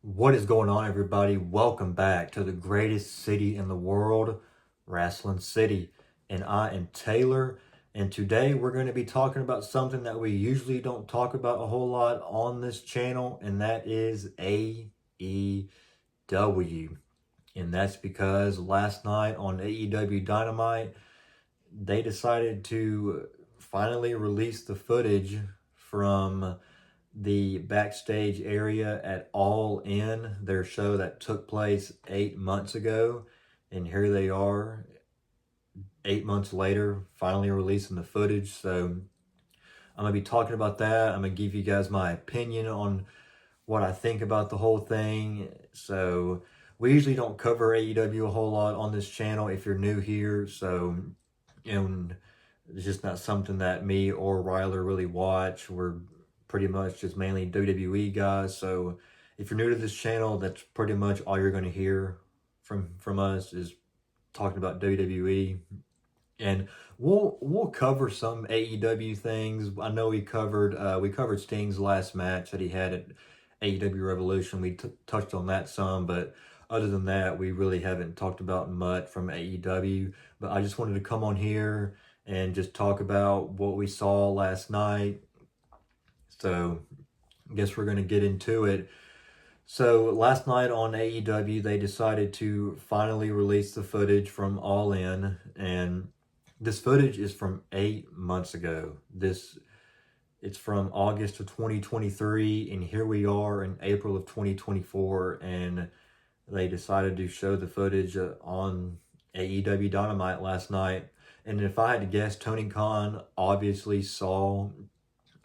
What is going on, everybody? Welcome back to the greatest city in the world, Wrestling City. And I am Taylor. And today we're going to be talking about something that we usually don't talk about a whole lot on this channel, and that is AEW. And that's because last night on AEW Dynamite, they decided to finally release the footage from the backstage area at All In, their show that took place 8 months ago. And here they are, 8 months later, finally releasing the footage. So I'm going to be talking about that. I'm going to give you guys my opinion on what I think about the whole thing. So we usually don't cover AEW a whole lot on this channel if you're new here. So, and it's just not something that me or Ryler really watch. We're pretty much just mainly WWE guys. So if you're new to this channel, that's pretty much all you're going to hear from us is talking about WWE. And we'll cover some AEW things. I know we covered Sting's last match that he had at AEW Revolution. We touched on that some, but other than that, we really haven't talked about much from AEW. But I just wanted to come on here and just talk about what we saw last night. So I guess we're going to get into it. So last night on AEW, they decided to finally release the footage from All In, and this footage is from 8 months ago. It's from August of 2023, and here we are in April of 2024, and they decided to show the footage on AEW Dynamite last night. And if I had to guess, Tony Khan obviously saw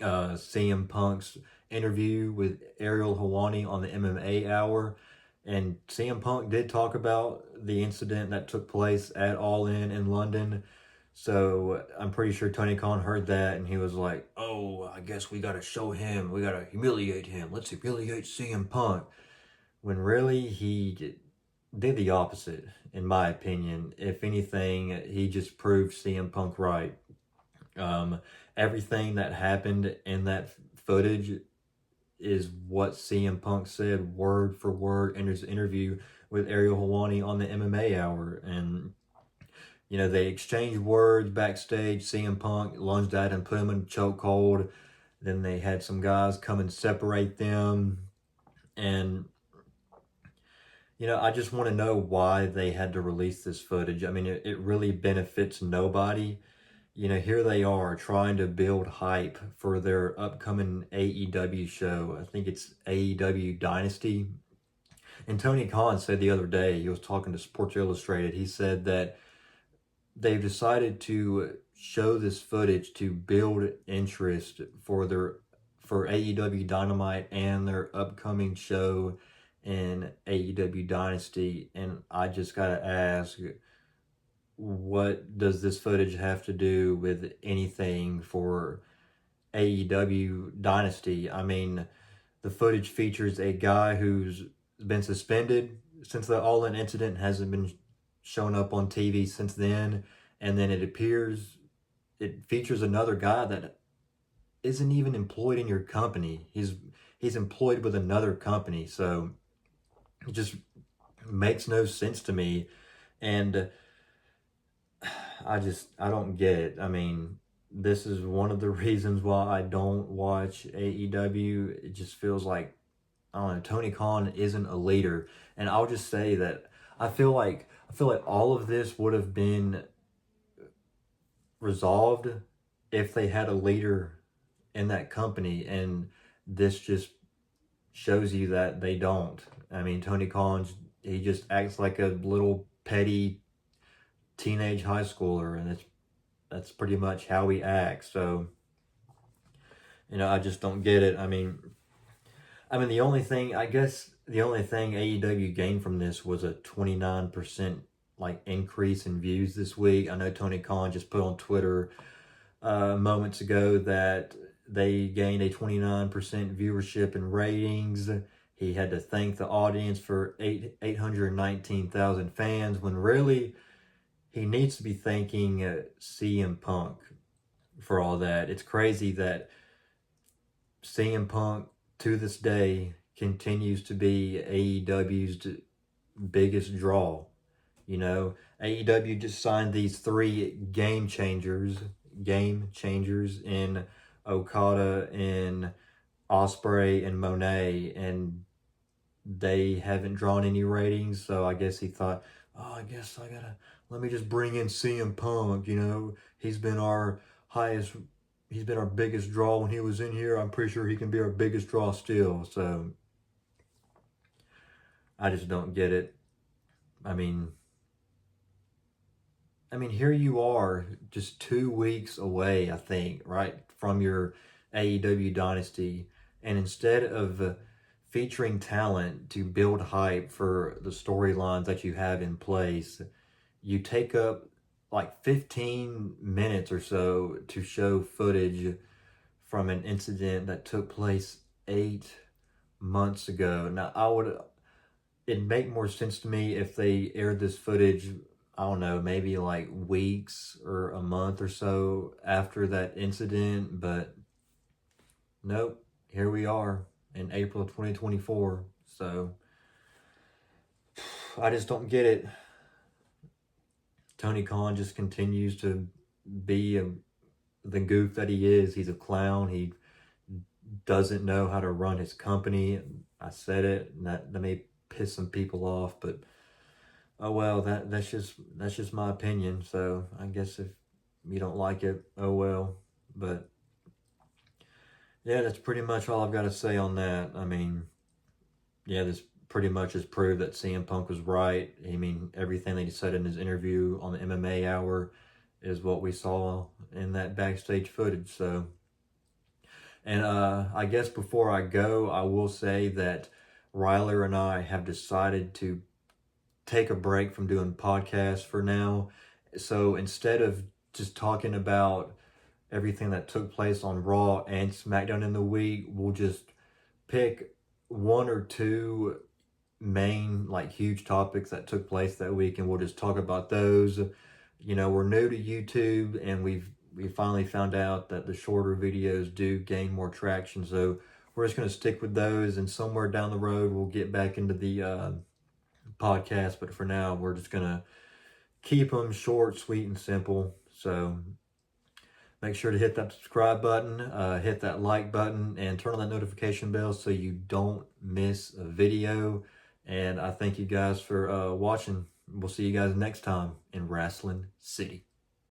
CM Punk's interview with Ariel Helwani on the MMA Hour, and CM Punk did talk about the incident that took place at All In London. So I'm pretty sure Tony Khan heard that, and he was like, "Oh, I guess we gotta show him. We gotta humiliate him. Let's humiliate CM Punk." When really he did the opposite, in my opinion. If anything, he just proved CM Punk right. Everything that happened in that footage is what CM Punk said word for word in his interview with Ariel Helwani on the MMA Hour. And, they exchanged words backstage. CM Punk lunged at him, put him in a chokehold. Then they had some guys come and separate them. And, I just want to know why they had to release this footage. I mean, it really benefits nobody. Here they are trying to build hype for their upcoming AEW show. I think it's AEW Dynasty. And Tony Khan said the other day, he was talking to Sports Illustrated, he said that they've decided to show this footage to build interest for AEW Dynamite and their upcoming show in AEW Dynasty. And I just gotta ask, what does this footage have to do with anything for AEW Dynasty? I mean, the footage features a guy who's been suspended since the All In incident, hasn't been shown up on TV since then, and then it features another guy that isn't even employed in your company. He's employed with another company, so it just makes no sense to me. And I don't get it. I mean, this is one of the reasons why I don't watch AEW. It just feels like, I don't know, Tony Khan isn't a leader. And I'll just say that I feel like all of this would have been resolved if they had a leader in that company, and this just shows you that they don't. I mean, Tony Khan, he just acts like a little petty teenage high schooler, and that's pretty much how he acts. So I just don't get it. I mean the only thing AEW gained from this was a 29% increase in views this week. I know Tony Khan just put on Twitter moments ago that they gained a 29% viewership and ratings. He had to thank the audience for 819,000 fans, when really he needs to be thanking CM Punk for all that. It's crazy that CM Punk, to this day, continues to be AEW's biggest draw. You know, AEW just signed these three game changers in Okada and Osprey and Monet, and they haven't drawn any ratings. So I guess he thought, oh, I guess I gotta let me just bring in CM Punk. You know, he's been our highest, he's been our biggest draw when he was in here. I'm pretty sure he can be our biggest draw still. So I just don't get it. I mean, here you are, just 2 weeks away, I think, right, from your AEW Dynasty, and instead of featuring talent to build hype for the storylines that you have in place, you take up like 15 minutes or so to show footage from an incident that took place 8 months ago. Now, it'd make more sense to me if they aired this footage, I don't know, maybe like weeks or a month or so after that incident, but nope, here we are in April 2024. So I just don't get it. Tony Khan just continues to be the goof that he is. He's a clown. He doesn't know how to run his company. I said it, and that may piss some people off, but oh well, that's just my opinion. So I guess if you don't like it, oh well. But yeah, that's pretty much all I've got to say on that. I mean, yeah, this pretty much has proved that CM Punk was right. I mean, everything that he said in his interview on the MMA Hour is what we saw in that backstage footage. So, and I guess before I go, I will say that Ryler and I have decided to take a break from doing podcasts for now. So instead of just talking about everything that took place on Raw and SmackDown in the week, we'll just pick one or two main, like, huge topics that took place that week, and we'll just talk about those. You know, we're new to YouTube, and we finally found out that the shorter videos do gain more traction, so we're just going to stick with those, and somewhere down the road we'll get back into the podcast, but for now we're just going to keep them short, sweet, and simple. So make sure to hit that subscribe button, hit that like button, and turn on that notification bell so you don't miss a video. And I thank you guys for watching. We'll see you guys next time in Wrestling City.